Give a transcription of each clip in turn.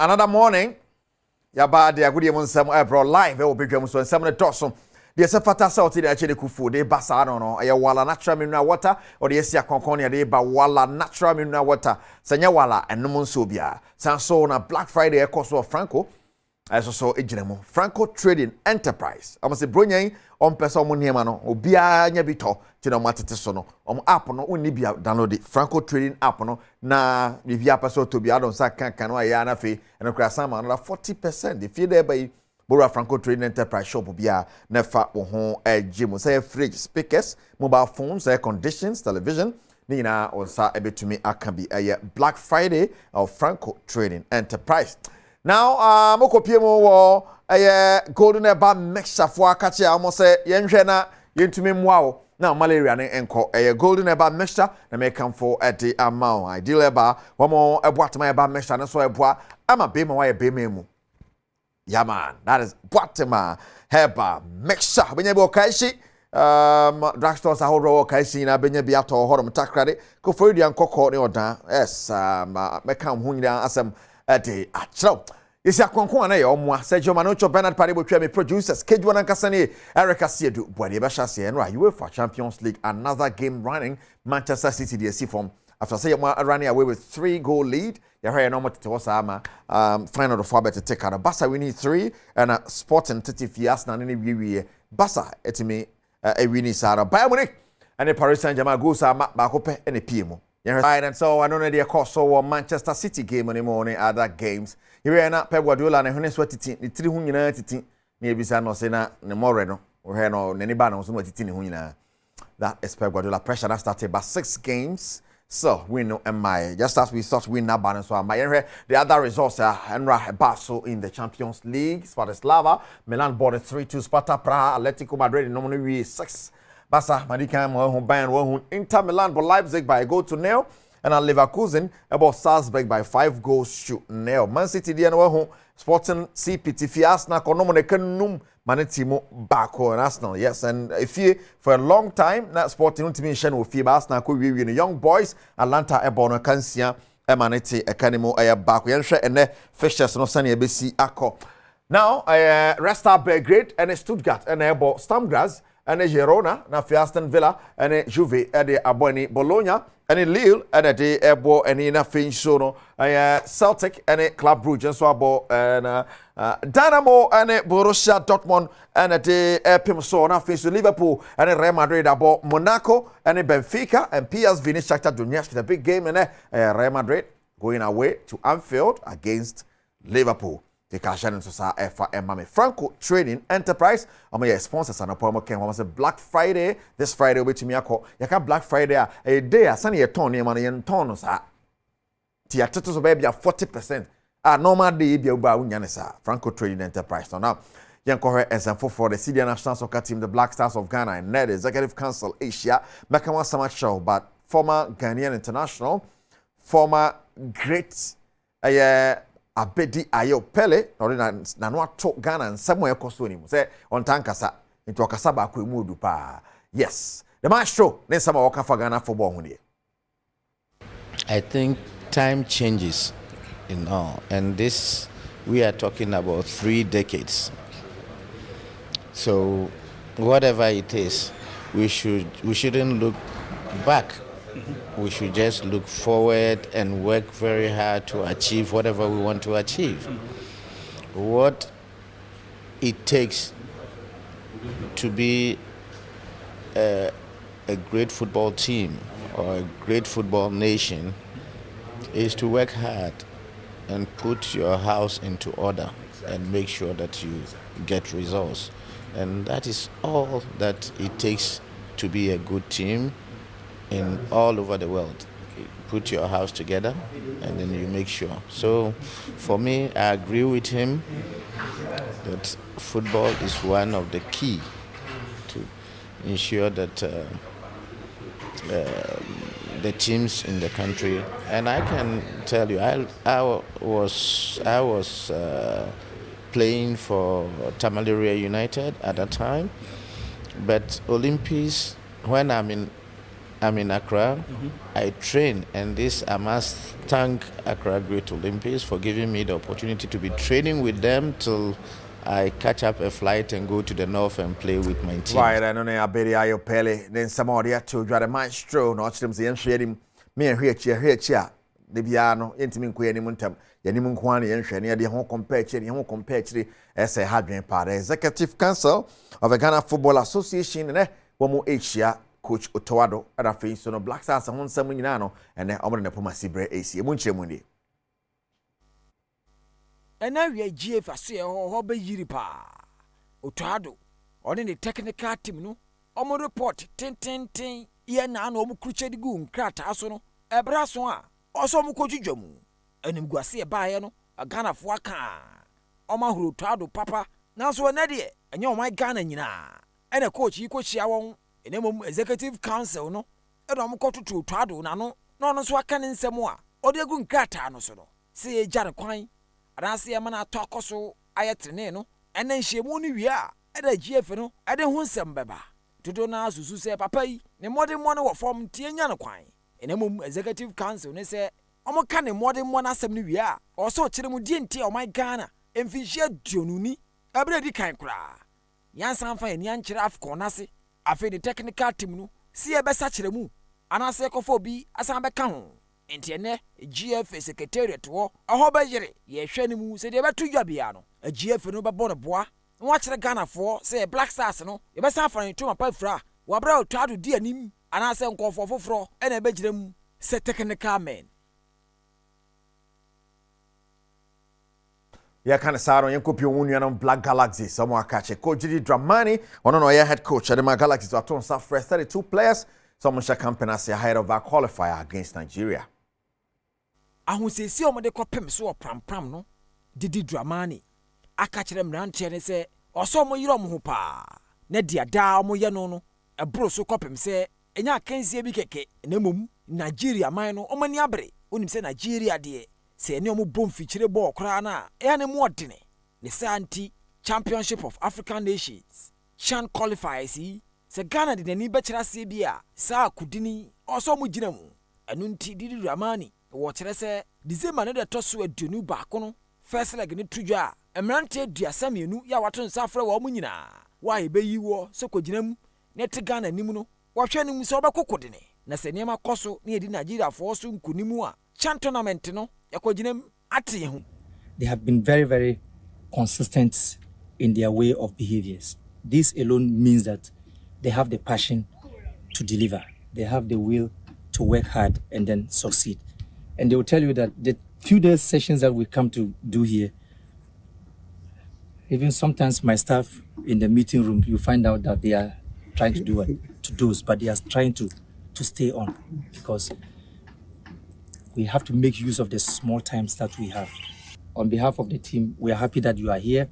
Another morning, yaba de agudi mun sam ebro live e obedwam so nsam ne toso. De se fata sa oti de achede kufu de basa no aye wala natural mineral water or de esi akonkon ne de ba wala natural mineral water. Sanya wala enum nso bia. Sanso na Black Friday e koso of Franco. So ejinemo Franco Trading Enterprise. Amase bronyan on person mo niema no obia nya bi to tina matete so no app no onni bia download Franco Trading app no na bibia person to bia don sa kan no aya na fe and kra sama another 40% if you there by Bora Franco Trading Enterprise shop bia na fa wo ho ejimo say fridge speakers mobile phones air conditions television ni na on sa ebetumi aka bi Black Friday of Franco Trading Enterprise. Now, Mokopiemo wo golden eba mixture for akache almost say yenhwe na yentumi mwa now malaria ne enko golden eba mixture na make come for at the amount ideal eba womo eboatema eba mixture na so eboa ama be ma wa be mu. Yeah man, that is boatema heba mixture benye be okaishi drugstores ahoro okaishi na benye bi ato horom takrade ko for dua nkokọ ne odan yes make am hu nyina asem ade achro yesi akonkon na ye omwa Sergio Manocho Bernard Parebo twa me producers Kejwa Nankasane Erica Siedu Bwade Bashase and UEFA Champions League another game running Manchester City DSC from after say running away with 3-goal lead ya haya no motete wasama final of 4 to take out Barca winning 3 and Sporting Titi Fiasna ne wiwie Barca etimi wini sara Bayern Munich and Paris Saint-Germain go sama ba ko pe ene pie right, and so I don't know the course so Manchester City game anymore any other games. Here na Pep Guardiola na hone so titi ni 3 hu nyina titi na ebisa no se na ne more no we no ne ba no so titi ne hu nyina. That is Pep Guardiola pressure that started by 6 games. So we know MI just as we thought win that balance so my the other results are Enra Basso in the Champions League, Spatislava, Milan bought 3-2 Sparta Praha, Atletico Madrid nominally 6 Barca, Madika, Bayern, Inter Milan, but Leipzig by a goal to nil, and Leverkusen about Salzburg by 5 goals to nil. Man City, the home Sporting CPT, Fiasna, Konomone Kanum, Manetimo, Bako, and Arsenal. Yes, and if you for a long time, that Sporting Ultimation with FIBA Arsenal could be the young boys, Atlanta, Ebono, Kansia, Emanete, Ekanimo, Bako, and the Fishers, no Sunny, ABC, Ako. Now, Red Star Belgrade and Stuttgart, and about Stamgras. Ane Girona na Aston Villa ane Juve ade aboni Bologna ane Lille ane de ebo ane na Finsono Celtic ane Club Brugge so abo na Dynamo ane Borussia Dortmund ane de Pimso na Finso Liverpool ane Real Madrid abo Monaco ane Benfica and PSV ni Shakhtar Donetsk the big game ane Real Madrid going away to Anfield against Liverpool. The Kashan and Sosa Mame Franco Trading Enterprise. I'm your sponsors and a promo came say Black Friday. This Friday will be Miyako. Yaka Black Friday a day a sunny a ton money and tonos. Tia Tutus baby 40%. Normal day be about Unyanesa. Franco Trading Enterprise. So now Yanko as and for the Syrian National Soccer Team, the Black Stars of Ghana and NED Executive Council Asia. Makawa Samach Show, but former Ghanaian international, former great Abedi Ayo Pele na no ato Ghana and somewhere koso ni say on tankasa into akasaba ko emudu pa. Yes, the maestro ne sama waka for Ghana football hu die. I think time changes in all, and this we are talking about 3 decades. So whatever it is, we shouldn't look back. We should just look forward and work very hard to achieve whatever we want to achieve. What it takes to be a great football team or a great football nation is to work hard and put your house into order and make sure that you get results. And that is all that it takes to be a good team in all over the world. Put your house together and then you make sure. So for me, I agree with him that football is one of the key to ensure that the teams in the country, and I can tell you, I was playing for Tamale United at that time, but Olympics, when I'm in I'm in Accra. I train, and this I must thank Accra Great Olympics for giving me the opportunity to be training with them till I catch up a flight and go to the north and play with my team. Right, I know I bet I pele. Then some more there to draw the maestro. No, them say him. Me here, the piano. Intimate queen muntam. Yanimun kwani yenhwe ne de ho compare chiri ese hadwen pa the Executive Council of the Ghana Football Association ne womo echia coach Otowado ada fe so no Black Stars ho nsam nyina no ene omre ne poma sibre esi mu nchemu ndi ena wi GF ase ho be yiri pa Otowado one the technical team no omo report tin ye na na omo kruchedi gu nkrata so no ebra so a oso omo kodwudwamu enim guase e baaye no Ghana fo aka omahuru Otowado papa na so na de enye omai Ghana nyina ene coach yi kochia won enemom Executive Council no edom kototo Otowado na no no so aka ne nsem a ode gu nkrata no so no se ye jare kwan adanse e mana atokoso ayetrene no ene nhyiemu no wi a eda GF no ede ho nsem beba dodo na susu se papa yi ne modern mo no wo form tie nya no kwan enemom Executive Council ne se omo ka ne modern mo na asem no wi a oso kire mu die ntie omai Ghana emfihia dionuni abere di kan kura yansan fa eni ankire afko na se afi the technical team no si e besa kire mu anase kofo bi asan beka ho enti ene GF secretariat wo aho ba yire ye hwe ne mu se de betu dwa bia no GF no be bono boa nwa kire Ghana fo se Black Stars no ye besa fa ne tuma pa fra wa bra Otowado di anim anase nkofo foforo ene be gire mu se technical men. ya kana saro yenkopi onwunu na Black Galaxies somo akache coach Dramani ono no ya head coach at the Galaxies aton sa fresh 32 players somo sha campaign as ahead of our qualifier against Nigeria. Ahusesi omode kopem so pram no Didi Dramani akachere mranche ne se oso mo yiro mo ho pa na dia da mo ye no ebro so kopem se enya akansie bi keke na mom Nigeria man no omani abre onim se Nigeria de se ene omo bom fichire ball kra na e ne mo odene ne santi Championship of African Nations CHAN qualifiers se Ghana de nani bechira se bia sa kudini oso mo gina mu enu nti Didi Dramani wo kire se December ne de toso aduonu ba ko no first leg ne tudwa emrante duasamienu ya wato nsa afre wo mu nyina wa ebeyi wo se kogina mu ne te Ghana nimu no wo hwe ne mu se obekokodene na se niam akoso ne edi Nigeria fo so nkunimu a CHAN tournament no yakogina ate ho. They have been very, very consistent in their way of behaviors. This alone means that they have the passion to deliver. They have the will to work hard and then succeed. And they will tell you that the few days sessions that we come to do here, even sometimes my staff in the meeting room, you find out that they are trying to do what? To doze, but they are trying to stay on, because we have to make use of the small times that we have. On behalf of the team, we are happy that you are here.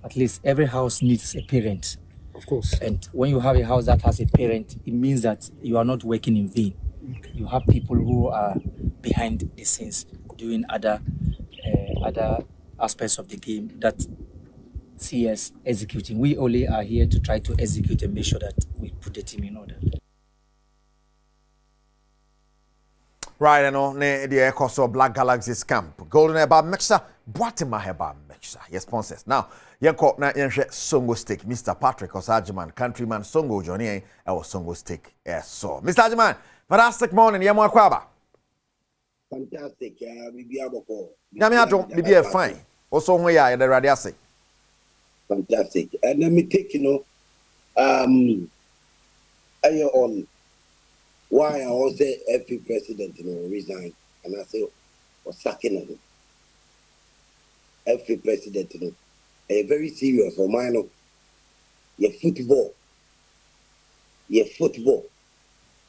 At least every house needs a parent. Of course. And when you have a house that has a parent, it means that you are not working in vain. Okay. You have people who are behind the scenes doing other aspects of the game that see us executing. We only are here to try to execute and make sure that we put the team in order. Right, and on the course of Black Galaxies camp. Golden Eba mixer, Boatima Heba mixer. Yes, sponsors. Now, Yanko na Yanshe Songo Steak, Mr. Patrick Osajiman, countryman Songo Johnny, our Songo Steak. Yes, so. Mr. Ajiman, fantastic morning, Yamo Kwaba. Fantastic, we be able to. Yamiato, be a fine. Also, we are the radiasi. Fantastic. And let me take, are you on? Why I was the every president, resign, and I say, or sacking of it. Every president, a very serious for mine. Your football,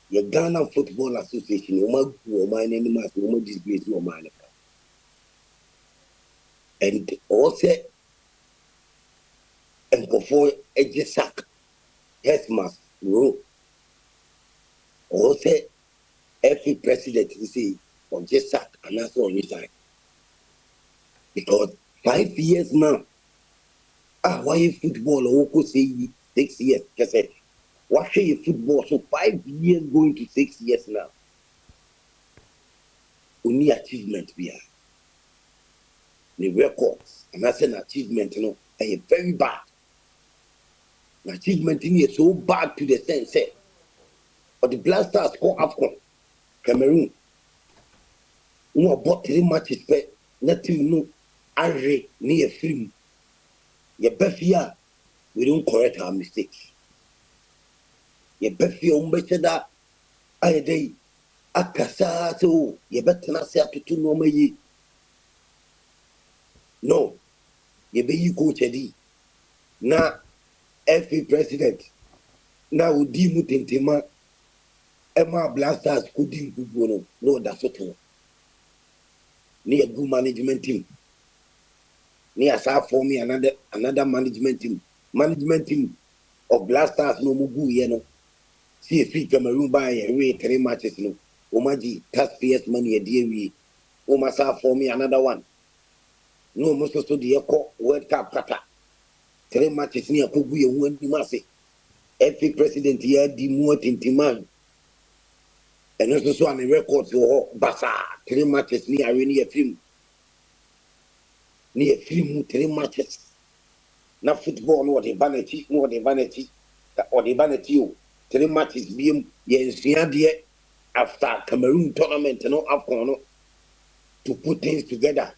your Ghana Football Association, my name is disgrace your mind. And also, and before a just sack, headmaster, rule. Also, every president you see or just sack and that's all resign. Because 5 years now, why football or could say 6 years, watching your football so 5 years going to 6 years now. Only achievement be the records, and that's an achievement, very bad. An achievement in here so bad to the sense, or the Black Stars score AFCON, Cameroon. No about 3 matches, but nothing no array near film. Your best year, we don't correct our mistakes. Your best year, that I day, Akasa, so you better not say to 2 normal ye. No, you be you coach Eddie. Now, every president, now we deem with intima, Emma Blasters couldn't go no, that's what all. Near good management team. Near South for me another management team of Blasters no mugu see a free Cameroon by a way 3 matches no. Omaji taxpayers money a dear we. Omasa for me another one. No most of the World Cup kata. 3 matches near Kubu and when you must say. Every president here the more intiman. And also on the record so Basa 3 matches near a film. Near film 3 matches. Now football no the vanity or the vanity 3 matches being after Cameroon tournament AFCON to put things together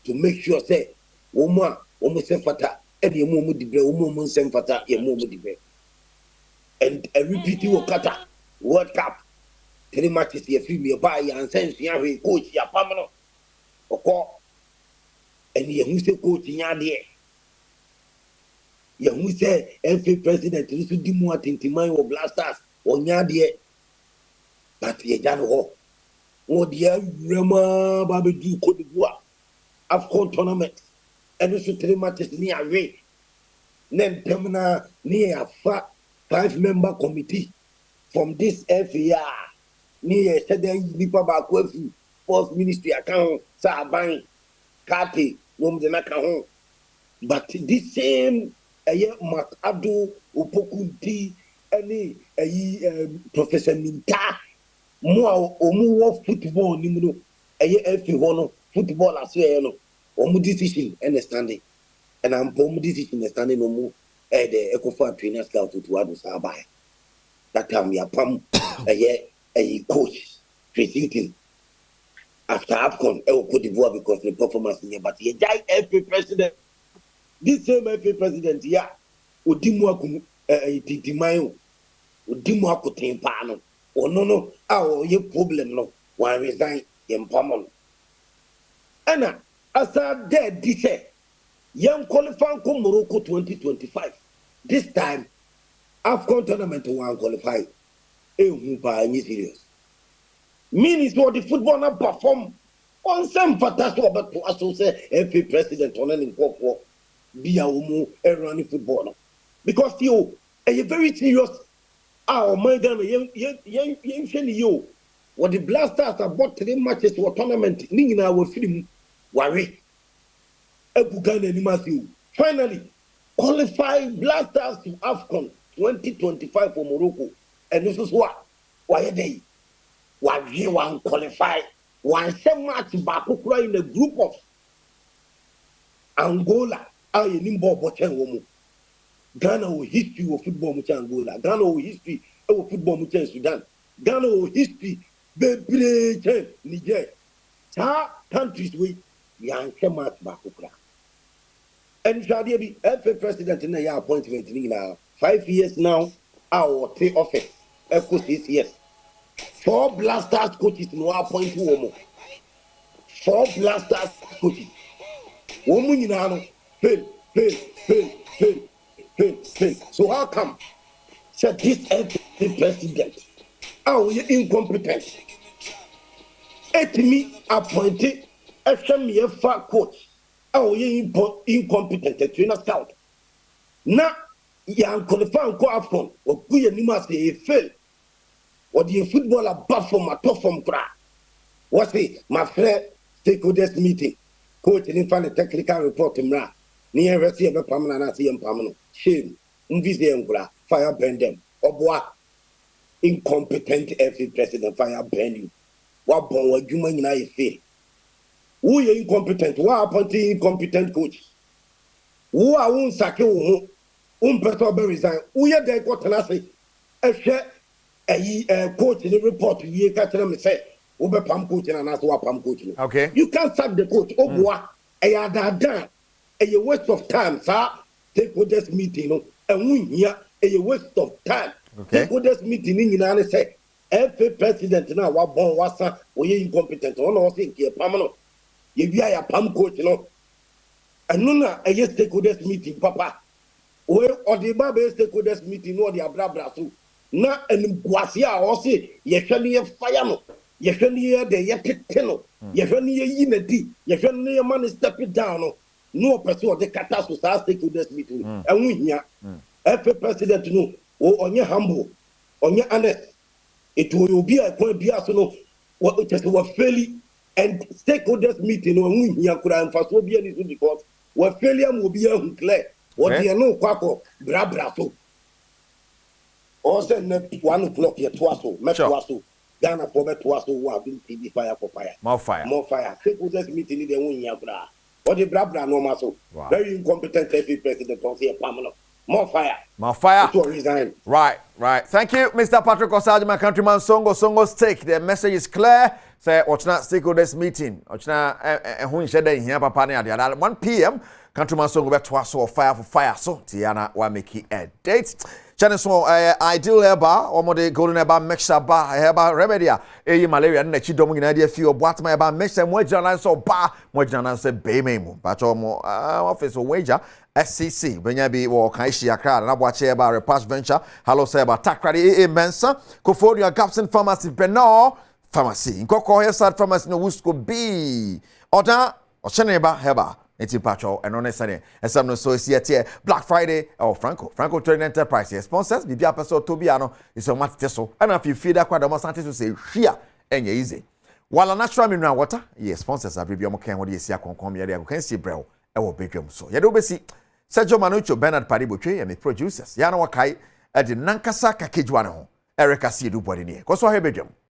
to make sure say woman almost fata and your mom the woman send fata your mom the and a repeat kata World Cup 3 matches your film your buy and send your coach your permanent or and you say coach in your dear. You say every president is to do more tintimai or blasters or nyadie. But ye jan ho. O dear Rama Babu Cote d'Ivoire. AFCON tournament. And also 3 matches near Ray. Then Temna near 5-member committee from this FAR. Near Sadan Nipa Bakwefu, Fourth Ministry account, Saban, Kati, Womdenaka. But this same Mark Abdul Upokunti any Professor Minta more or football nimuno every one football as well no decision understanding and I'm decision understanding no more the Ecofa trainer scout to Adu Sabai. That time we are pam a coach presenting after AFCON Cote d'Ivoire because the performance here but he died every president. This same FA president, yeah, Udimu Titimayo, Udimu Akutin or no, our ye problem no, one resign in Pamon. Anna, as I dead, this young qualifying Morocco 2025. This time, AFCON tournament one qualify. Serious. Means what the football not perform on some fantastic about to associate FA president on any for. Be a woman running football because you are very serious. Our mind, you what the Blasters about 3 matches for tournament, meaning our film, worry. Finally, qualify Blasters to AFCON 2025 for Morocco, and this is what why they one qualify 1 match back in the group of Angola. I nimbo bochen womu. Ghana o history of football mucha Angola. Ghana o history of football mucha Sudan. Ghana o history bebre Niger. Ta countries we yanke match back ukra. And Shadia be FA president in the appointment now. 5 years now. Our take office. Echo 6 years. 4 Blasters coaches no appoint woman. 4 Blasters coaches. Woman you know. Fail. So how come? Said this every president. Oh, you incompetent. Let me appointed a far coach. Oh, you incompetent. A trainer scout. Now, you are qualifying go AFCON. Or you must say fail. Or the footballer buff from a top from crack. What's it? My friend, stakeholders meeting. Coach didn't find a technical report to me. Near Ressi of a permanent and permanent. Shame. Fire burn them. Oboa incompetent every president fire ban you. What born what you mean I fail? Who are incompetent? What appointing incompetent coach? Who are un sake person be resign? Who are there got an say? A coach in the report ye catch them say, Ube pam coach and ask what pam coach. Okay. You can't sack the coach. Oboa a waste of time, sir. Stakeholders meeting, and we here a waste of time. Okay. Stakeholders meeting in United say, every president now, what born was we incompetent. One or think you're permanent. If you are a pam coach, and none a stakeholders meeting, Papa. Well, or the Baby stakeholders meeting, or the bra so. Na and Guasia or say, Yeshani fire. Yeshani the Yakitino. Yeshani unity. Yeshani man is stepping down. No person the catastrophe stakeholders meeting. And we here, every president know, on your humble, on your honest, it will be a point be as no what it was fairly and stakeholders meeting on we here could have first will be anything because what failure will be unclear. What they know quaco, bra so. Also, 1 o'clock here, twasso, metwasso, Ghana for metwasso, who have been TV fire for fire. More fire. Stakeholders meeting in the one bra. Or the bra no maso. Very incompetent every president on here, Pamela. More fire. Resign. Right. Thank you, Mr. Patrick Osage, my countryman. Songo's take. The message is clear. Say, watch not stakeholders meeting. Watch not who in shed in here, Papa. At 1 p.m. Countryman Songo bet twice or fire for fire. So Tiana will make it a date. Channel so ideal eba or more the golden eba mixture bar eba remedia. Malaria and the chidom in idea few what my eba mixture more journal so bar more journal say bay memo. But more office or wager. SCC when you be or Kaishi Akra and watch about Repass Venture. Hello, say about Takradi Mensa, Cofodia Gapson Pharmacy, Benor Pharmacy, in Coco Hillside Pharmacy, no Wusco B. Oda or Cheneba Heba, it's in Patrol and on a Sunday. And some no so here Black Friday or Franco Trading Enterprise sponsors, Bibi episode Tobiano is a match teso. And if you feel that quite almost to say here and easy. While a natural mineral water, yes, sponsors are Bibi Mokan, what you see a concom area, you can see Brel, or Bedroom. So, you don't see. Sergio Manucho, Bernard Pariboche, and the producers. Yana Wakai, at the Nankasa Kakijwano, Erica Sidu Bodini. Koso Hebedium.